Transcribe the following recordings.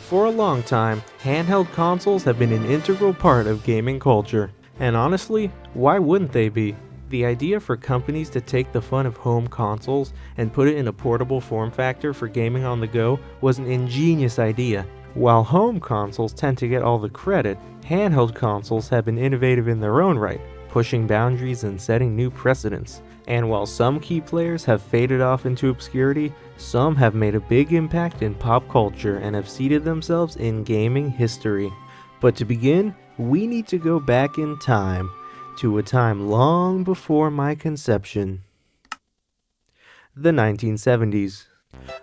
For a long time, handheld consoles have been an integral part of gaming culture. And honestly, why wouldn't they be? The idea for companies to take the fun of home consoles and put it in a portable form factor for gaming on the go was an ingenious idea. While home consoles tend to get all the credit, handheld consoles have been innovative in their own right, pushing boundaries and setting new precedents. And while some key players have faded off into obscurity, some have made a big impact in pop culture and have seated themselves in gaming history. But to begin, we need to go back in time, to a time long before my conception. The 1970s.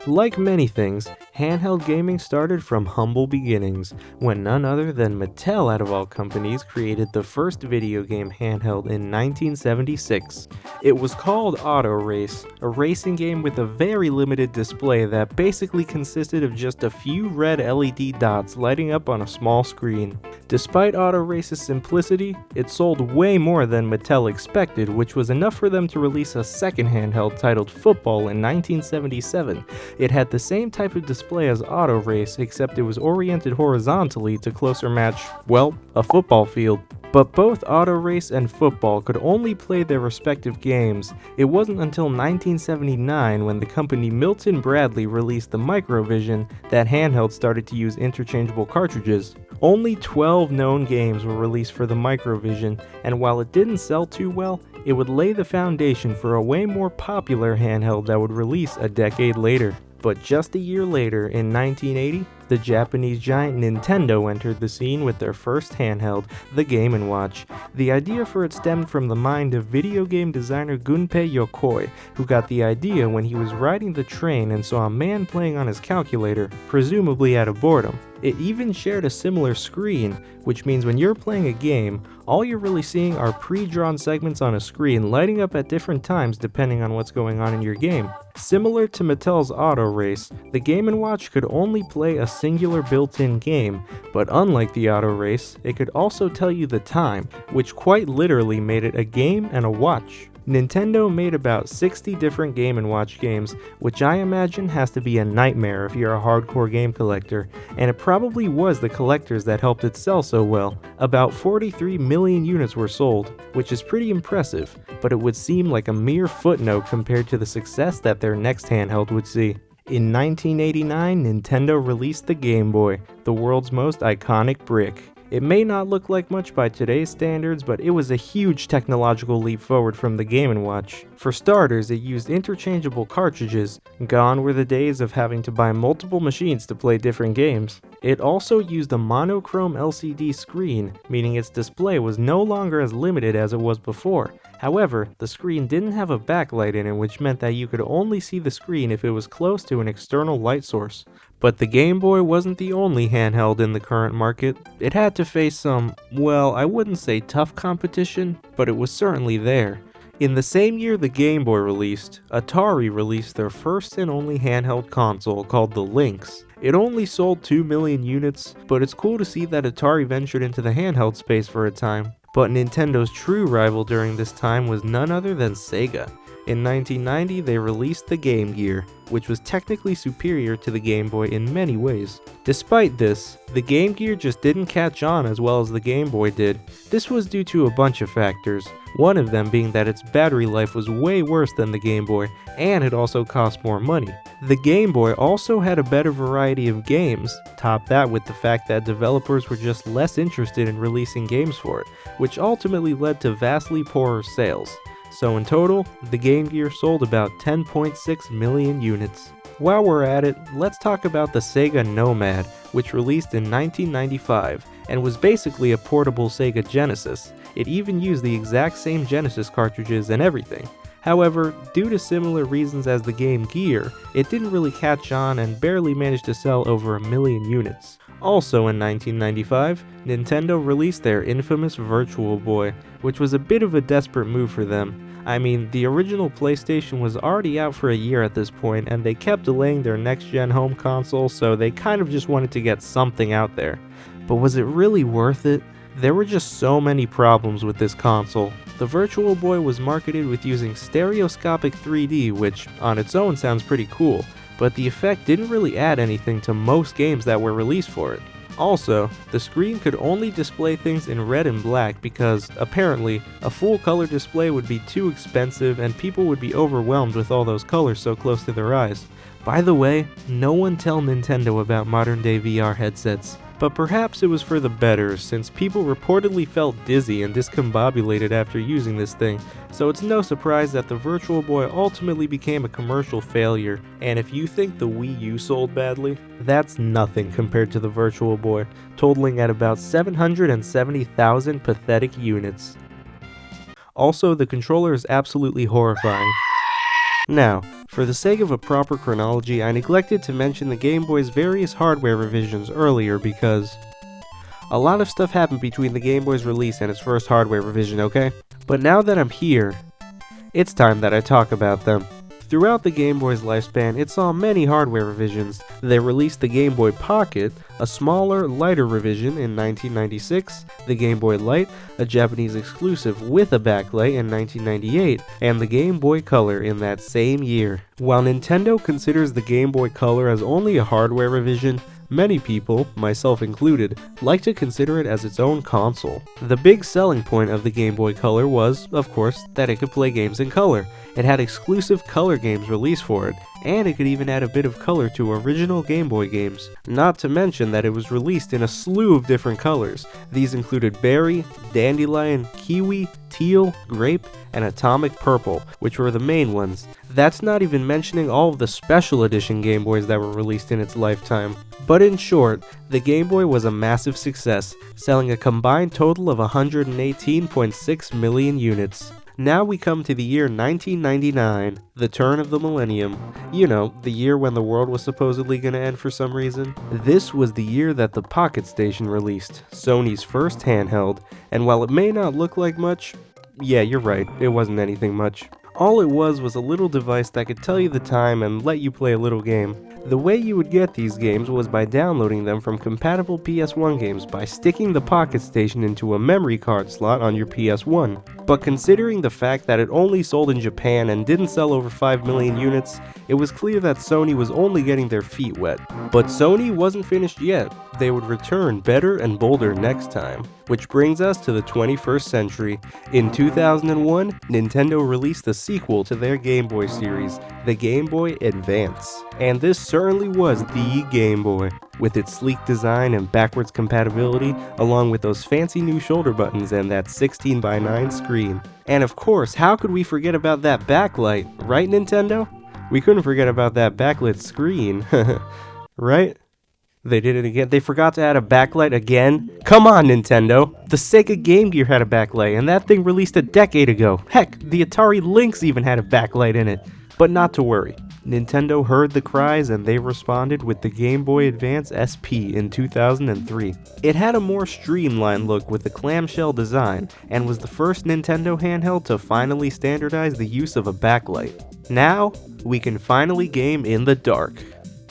Like many things, handheld gaming started from humble beginnings, when none other than Mattel out of all companies created the first video game handheld in 1976. It was called Auto Race, a racing game with a very limited display that basically consisted of just a few red LED dots lighting up on a small screen. Despite Auto Race's simplicity, it sold way more than Mattel expected, which was enough for them to release a second handheld titled Football in 1977. It had the same type of display as Auto Race, except it was oriented horizontally to closer match, well, a football field. But both Auto Race and Football could only play their respective games. It wasn't until 1979, when the company Milton Bradley released the Microvision, that handheld started to use interchangeable cartridges. Only 12 known games were released for the Microvision, and while it didn't sell too well, it would lay the foundation for a way more popular handheld that would release a decade later. But just a year later, in 1980, the Japanese giant Nintendo entered the scene with their first handheld, the Game & Watch. The idea for it stemmed from the mind of video game designer Gunpei Yokoi, who got the idea when he was riding the train and saw a man playing on his calculator, presumably out of boredom. It even shared a similar screen, which means when you're playing a game, all you're really seeing are pre-drawn segments on a screen lighting up at different times depending on what's going on in your game. Similar to Mattel's Auto Race, the Game & Watch could only play a singular built-in game, but unlike the Auto Race, it could also tell you the time, which quite literally made it a game and a watch. Nintendo made about 60 different Game & Watch games, which I imagine has to be a nightmare if you're a hardcore game collector, and it probably was the collectors that helped it sell so well. About 43 million units were sold, which is pretty impressive, but it would seem like a mere footnote compared to the success that their next handheld would see. In 1989, Nintendo released the Game Boy, the world's most iconic brick. It may not look like much by today's standards, but it was a huge technological leap forward from the Game & Watch. For starters, it used interchangeable cartridges. Gone were the days of having to buy multiple machines to play different games. It also used a monochrome LCD screen, meaning its display was no longer as limited as it was before. However, the screen didn't have a backlight in it, which meant that you could only see the screen if it was close to an external light source. But the Game Boy wasn't the only handheld in the current market. It had to face some, well, I wouldn't say tough competition, but it was certainly there. In the same year the Game Boy released, Atari released their first and only handheld console called the Lynx. It only sold 2 million units, but it's cool to see that Atari ventured into the handheld space for a time. But Nintendo's true rival during this time was none other than Sega. In 1990, they released the Game Gear, which was technically superior to the Game Boy in many ways. Despite this, the Game Gear just didn't catch on as well as the Game Boy did. This was due to a bunch of factors, one of them being that its battery life was way worse than the Game Boy, and it also cost more money. The Game Boy also had a better variety of games, top that with the fact that developers were just less interested in releasing games for it, which ultimately led to vastly poorer sales. So in total, the Game Gear sold about 10.6 million units. While we're at it, let's talk about the Sega Nomad, which released in 1995, and was basically a portable Sega Genesis. It even used the exact same Genesis cartridges and everything. However, due to similar reasons as the Game Gear, it didn't really catch on and barely managed to sell over 1 million units. Also in 1995, Nintendo released their infamous Virtual Boy, which was a bit of a desperate move for them. I mean, the original PlayStation was already out for a year at this point, and they kept delaying their next-gen home console, so they kind of just wanted to get something out there. But was it really worth it? There were just so many problems with this console. The Virtual Boy was marketed with using stereoscopic 3D, which on its own sounds pretty cool, but the effect didn't really add anything to most games that were released for it. Also, the screen could only display things in red and black because, apparently, a full color display would be too expensive and people would be overwhelmed with all those colors so close to their eyes. By the way, no one tell Nintendo about modern day VR headsets. But perhaps it was for the better, since people reportedly felt dizzy and discombobulated after using this thing, so it's no surprise that the Virtual Boy ultimately became a commercial failure. And if you think the Wii U sold badly, that's nothing compared to the Virtual Boy, totaling at about 770,000 pathetic units. Also, the controller is absolutely horrifying. Now, for the sake of a proper chronology, I neglected to mention the Game Boy's various hardware revisions earlier because a lot of stuff happened between the Game Boy's release and its first hardware revision, okay? But now that I'm here, it's time that I talk about them. Throughout the Game Boy's lifespan, it saw many hardware revisions. They released the Game Boy Pocket, a smaller, lighter revision in 1996, the Game Boy Light, a Japanese exclusive with a backlight in 1998, and the Game Boy Color in that same year. While Nintendo considers the Game Boy Color as only a hardware revision, many people, myself included, like to consider it as its own console. The big selling point of the Game Boy Color was, of course, that it could play games in color. It had exclusive color games released for it, and it could even add a bit of color to original Game Boy games. Not to mention that it was released in a slew of different colors. These included berry, dandelion, kiwi, teal, grape, and atomic purple, which were the main ones. That's not even mentioning all of the special edition Game Boys that were released in its lifetime. But in short, the Game Boy was a massive success, selling a combined total of 118.6 million units. Now we come to the year 1999, the turn of the millennium. You know, the year when the world was supposedly gonna end for some reason. This was the year that the Pocket Station released, Sony's first handheld, and while it may not look like much, yeah, you're right, it wasn't anything much. All it was a little device that could tell you the time and let you play a little game. The way you would get these games was by downloading them from compatible PS1 games by sticking the Pocket Station into a memory card slot on your PS1. But considering the fact that it only sold in Japan and didn't sell over 5 million units, it was clear that Sony was only getting their feet wet. But Sony wasn't finished yet. They would return better and bolder next time. Which brings us to the 21st century. In 2001, Nintendo released the sequel to their Game Boy series, the Game Boy Advance. And this certainly was the Game Boy, with its sleek design and backwards compatibility, along with those fancy new shoulder buttons and that 16:9 screen. And of course, how could we forget about that backlight, right Nintendo? We couldn't forget about that backlit screen, right? They did it again. They forgot to add a backlight again? Come on, Nintendo! The Sega Game Gear had a backlight, and that thing released a decade ago. Heck, the Atari Lynx even had a backlight in it. But not to worry. Nintendo heard the cries and they responded with the Game Boy Advance SP in 2003. It had a more streamlined look with a clamshell design, and was the first Nintendo handheld to finally standardize the use of a backlight. Now, we can finally game in the dark.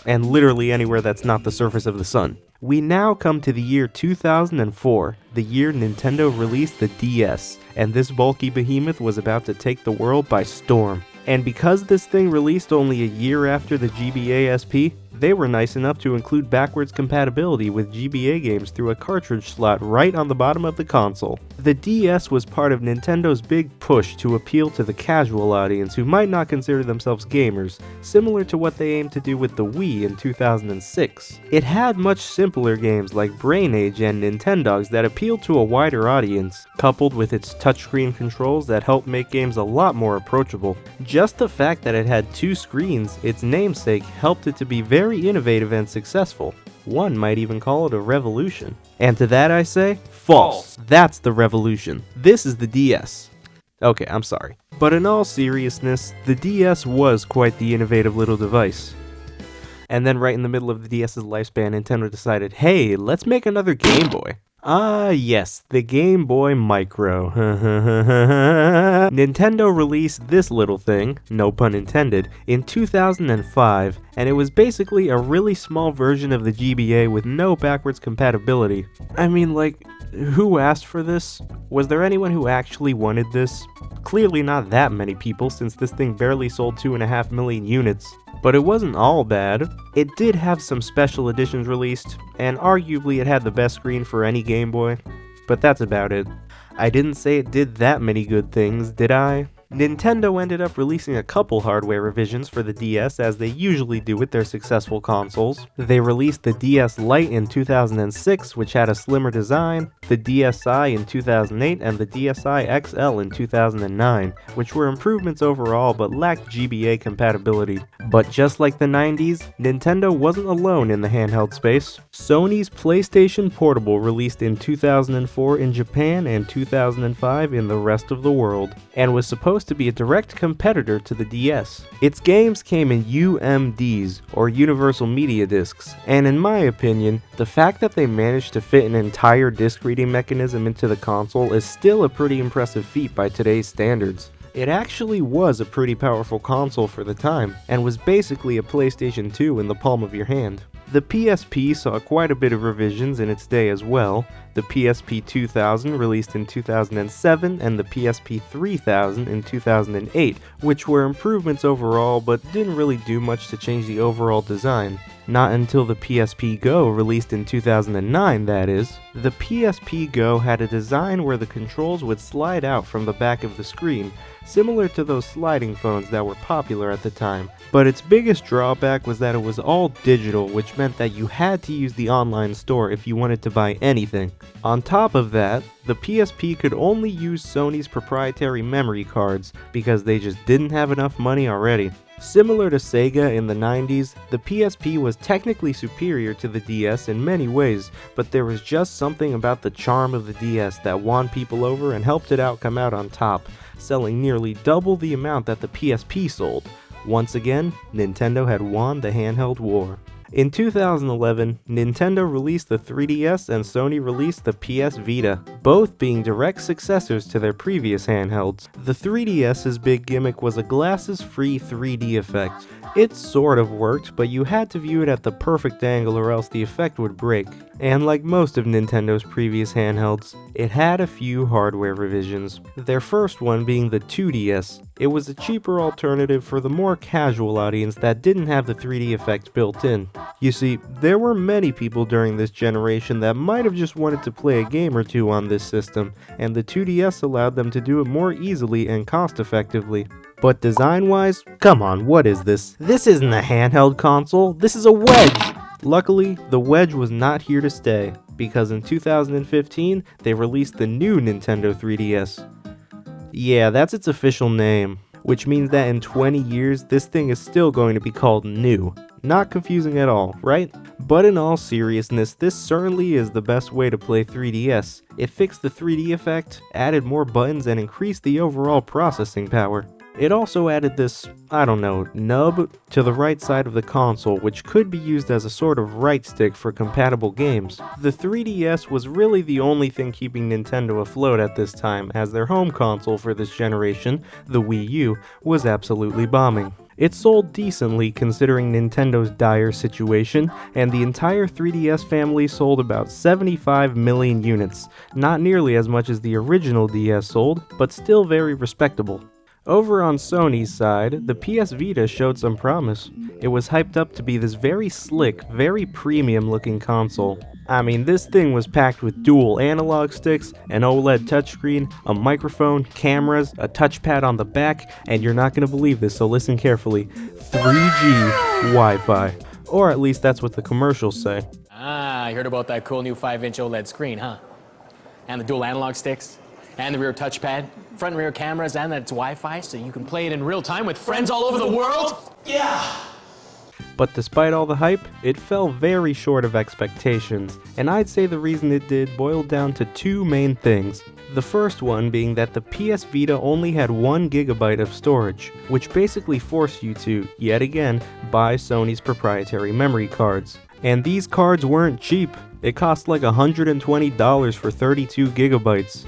And literally anywhere that's not the surface of the sun. We now come to the year 2004, the year Nintendo released the DS, and this bulky behemoth was about to take the world by storm. And because this thing released only a year after the GBA SP, they were nice enough to include backwards compatibility with GBA games through a cartridge slot right on the bottom of the console. The DS was part of Nintendo's big push to appeal to the casual audience who might not consider themselves gamers, similar to what they aimed to do with the Wii in 2006. It had much simpler games like Brain Age and Nintendogs that appealed to a wider audience, coupled with its touchscreen controls that helped make games a lot more approachable. Just the fact that it had two screens, its namesake, helped it to be very innovative and successful. One might even call it a revolution. And to that I say, false. That's the revolution. This is the DS. Okay, I'm sorry. But in all seriousness, the DS was quite the innovative little device. And then right in the middle of the DS's lifespan, Nintendo decided, hey, let's make another Game Boy. Ah yes, the Game Boy Micro. Nintendo released this little thing, no pun intended, in 2005, and it was basically a really small version of the GBA with no backwards compatibility. I mean, like, who asked for this? Was there anyone who actually wanted this? Clearly not that many people, since this thing barely sold 2.5 million units. But it wasn't all bad. It did have some special editions released, and arguably it had the best screen for any Game Boy. But that's about it. I didn't say it did that many good things, did I? Nintendo ended up releasing a couple hardware revisions for the DS, as they usually do with their successful consoles. They released the DS Lite in 2006, which had a slimmer design, the DSi in 2008, and the DSi XL in 2009, which were improvements overall but lacked GBA compatibility. But just like the 90s, Nintendo wasn't alone in the handheld space. Sony's PlayStation Portable released in 2004 in Japan and 2005 in the rest of the world, and was supposed to be a direct competitor to the DS. Its games came in UMDs, or Universal Media Discs, and in my opinion, the fact that they managed to fit an entire disc reading mechanism into the console is still a pretty impressive feat by today's standards. It actually was a pretty powerful console for the time, and was basically a PlayStation 2 in the palm of your hand. The PSP saw quite a bit of revisions in its day as well. The PSP 2000 released in 2007 and the PSP 3000 in 2008, which were improvements overall but didn't really do much to change the overall design. Not until the PSP Go released in 2009, that is. The PSP Go had a design where the controls would slide out from the back of the screen, similar to those sliding phones that were popular at the time. But its biggest drawback was that it was all digital, which meant that you had to use the online store if you wanted to buy anything. On top of that, the PSP could only use Sony's proprietary memory cards because they just didn't have enough money already. Similar to Sega in the 90s, the PSP was technically superior to the DS in many ways, but there was just something about the charm of the DS that won people over and helped it come out on top, selling nearly double the amount that the PSP sold. Once again, Nintendo had won the handheld war. In 2011, Nintendo released the 3DS and Sony released the PS Vita, both being direct successors to their previous handhelds. The 3DS's big gimmick was a glasses-free 3D effect. It sort of worked, but you had to view it at the perfect angle or else the effect would break. And like most of Nintendo's previous handhelds, it had a few hardware revisions. Their first one being the 2DS. It was a cheaper alternative for the more casual audience that didn't have the 3D effect built in. You see, there were many people during this generation that might have just wanted to play a game or two on this system, and the 2DS allowed them to do it more easily and cost-effectively. But design-wise, come on, what is this? This isn't a handheld console, this is a Wedge! Luckily, the Wedge was not here to stay, because in 2015, they released the new Nintendo 3DS. Yeah, that's its official name, which means that in 20 years, this thing is still going to be called new. Not confusing at all, right? But in all seriousness, this certainly is the best way to play 3DS. It fixed the 3D effect, added more buttons, and increased the overall processing power. It also added this, nub to the right side of the console, which could be used as a sort of right stick for compatible games. The 3DS was really the only thing keeping Nintendo afloat at this time, as their home console for this generation, the Wii U, was absolutely bombing. It sold decently considering Nintendo's dire situation, and the entire 3DS family sold about 75 million units, not nearly as much as the original DS sold, but still very respectable. Over on Sony's side, the PS Vita showed some promise. It was hyped up to be this very slick, very premium looking console. I mean, this thing was packed with dual analog sticks, an OLED touchscreen, a microphone, cameras, a touchpad on the back, and you're not gonna believe this, so listen carefully, 3G Wi-Fi. Or at least that's what the commercials say. Ah, you heard about that cool new 5-inch OLED screen, huh? And the dual analog sticks? And the rear touchpad, front and rear cameras, and that it's Wi-Fi, so you can play it in real time with friends all over the world? Yeah! But despite all the hype, it fell very short of expectations, and I'd say the reason it did boiled down to two main things. The first one being that the PS Vita only had 1 GB of storage, which basically forced you to, yet again, buy Sony's proprietary memory cards. And these cards weren't cheap. It cost like $120 for 32 gigabytes.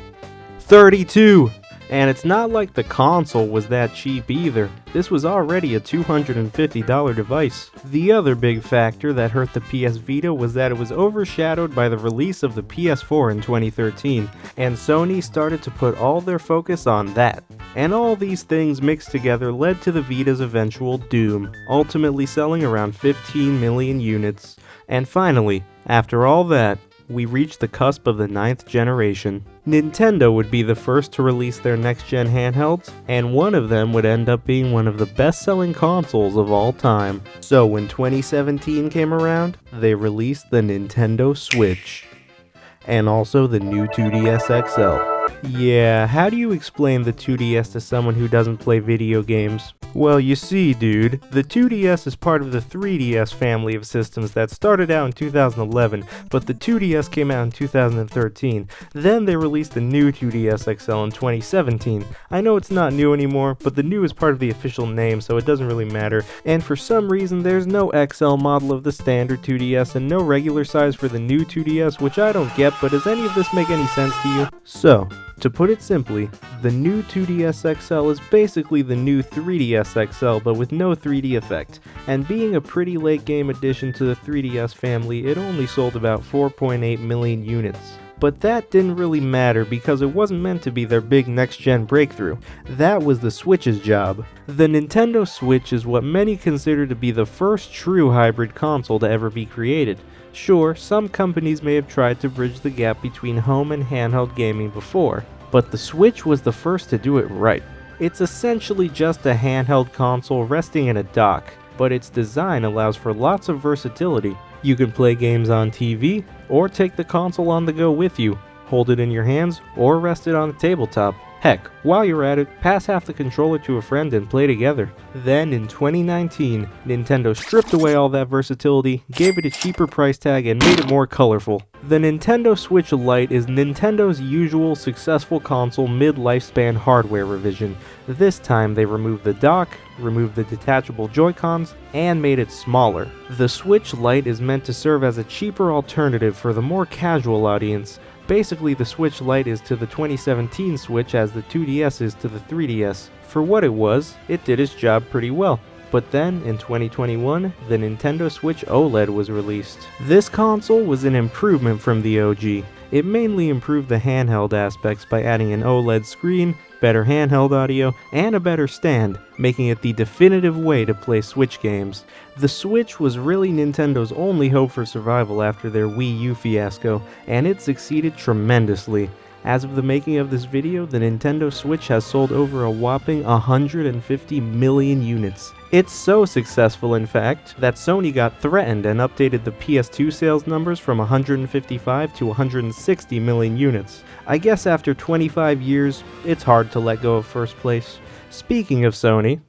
32! And it's not like the console was that cheap either. This was already a $250 device. The other big factor that hurt the PS Vita was that it was overshadowed by the release of the PS4 in 2013, and Sony started to put all their focus on that. And all these things mixed together led to the Vita's eventual doom, ultimately selling around 15 million units. And finally, after all that, we reached the cusp of the 9th generation. Nintendo would be the first to release their next-gen handhelds, and one of them would end up being one of the best-selling consoles of all time. So when 2017 came around, they released the Nintendo Switch. And also the new 2DS XL. Yeah, how do you explain the 2DS to someone who doesn't play video games? Well, you see, dude, the 2DS is part of the 3DS family of systems that started out in 2011, but the 2DS came out in 2013. Then they released the new 2DS XL in 2017. I know it's not new anymore, but the new is part of the official name, so it doesn't really matter. And for some reason, there's no XL model of the standard 2DS and no regular size for the new 2DS, which I don't get, but does any of this make any sense to you? So, to put it simply, the new 2DS XL is basically the new 3DS XL but with no 3D effect, and being a pretty late game addition to the 3DS family, it only sold about 4.8 million units. But that didn't really matter because it wasn't meant to be their big next-gen breakthrough. That was the Switch's job. The Nintendo Switch is what many consider to be the first true hybrid console to ever be created. Sure, some companies may have tried to bridge the gap between home and handheld gaming before, but the Switch was the first to do it right. It's essentially just a handheld console resting in a dock, but its design allows for lots of versatility. You can play games on TV, or take the console on the go with you, hold it in your hands, or rest it on a tabletop. Heck, while you're at it, pass half the controller to a friend and play together. Then in 2019, Nintendo stripped away all that versatility, gave it a cheaper price tag, and made it more colorful. The Nintendo Switch Lite is Nintendo's usual successful console mid-lifespan hardware revision. This time they removed the dock, removed the detachable Joy-Cons, and made it smaller. The Switch Lite is meant to serve as a cheaper alternative for the more casual audience. Basically, the Switch Lite is to the 2017 Switch as the 2DS is to the 3DS. For what it was, it did its job pretty well. But then, in 2021, the Nintendo Switch OLED was released. This console was an improvement from the OG. It mainly improved the handheld aspects by adding an OLED screen, better handheld audio, and a better stand, making it the definitive way to play Switch games. The Switch was really Nintendo's only hope for survival after their Wii U fiasco, and it succeeded tremendously. As of the making of this video, the Nintendo Switch has sold over a whopping 150 million units. It's so successful, in fact, that Sony got threatened and updated the PS2 sales numbers from 155 to 160 million units. I guess after 25 years, it's hard to let go of first place. Speaking of Sony,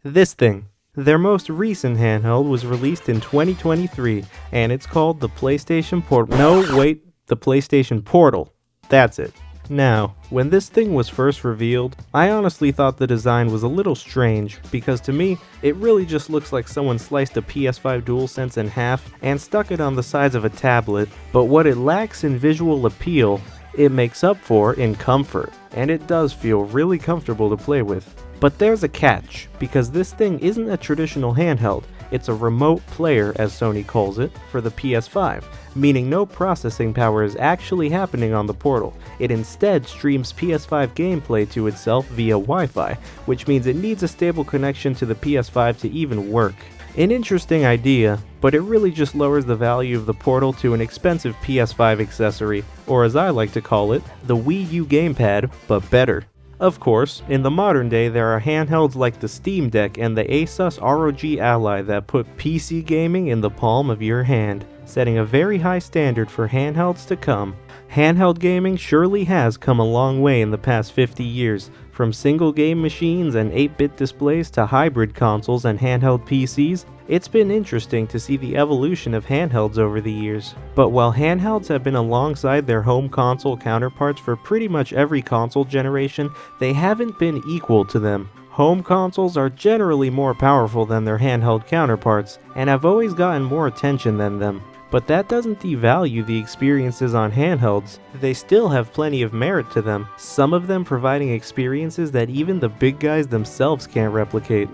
this thing. Their most recent handheld was released in 2023, and it's called the PlayStation Portal. No, wait, the PlayStation Portal. That's it. Now, when this thing was first revealed, I honestly thought the design was a little strange, because to me, it really just looks like someone sliced a PS5 DualSense in half and stuck it on the sides of a tablet, but what it lacks in visual appeal, it makes up for in comfort, and it does feel really comfortable to play with. But there's a catch, because this thing isn't a traditional handheld, it's a remote player, as Sony calls it, for the PS5, meaning no processing power is actually happening on the Portal. It instead streams PS5 gameplay to itself via Wi-Fi, which means it needs a stable connection to the PS5 to even work. An interesting idea, but it really just lowers the value of the Portal to an expensive PS5 accessory, or as I like to call it, the Wii U gamepad, but better. Of course, in the modern day there are handhelds like the Steam Deck and the Asus ROG Ally that put PC gaming in the palm of your hand, setting a very high standard for handhelds to come. Handheld gaming surely has come a long way in the past 50 years, from single game machines and 8-bit displays to hybrid consoles and handheld PCs. It's been interesting to see the evolution of handhelds over the years. But while handhelds have been alongside their home console counterparts for pretty much every console generation, they haven't been equal to them. Home consoles are generally more powerful than their handheld counterparts, and have always gotten more attention than them. But that doesn't devalue the experiences on handhelds. They still have plenty of merit to them, some of them providing experiences that even the big guys themselves can't replicate.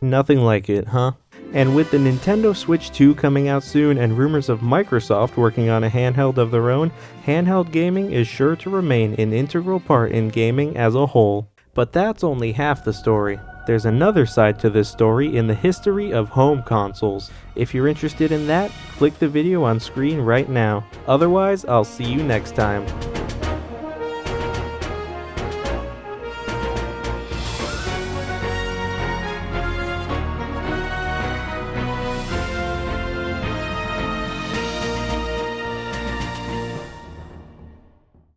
Nothing like it, huh? And with the Nintendo Switch 2 coming out soon and rumors of Microsoft working on a handheld of their own, handheld gaming is sure to remain an integral part in gaming as a whole. But that's only half the story. There's another side to this story in the history of home consoles. If you're interested in that, click the video on screen right now. Otherwise, I'll see you next time.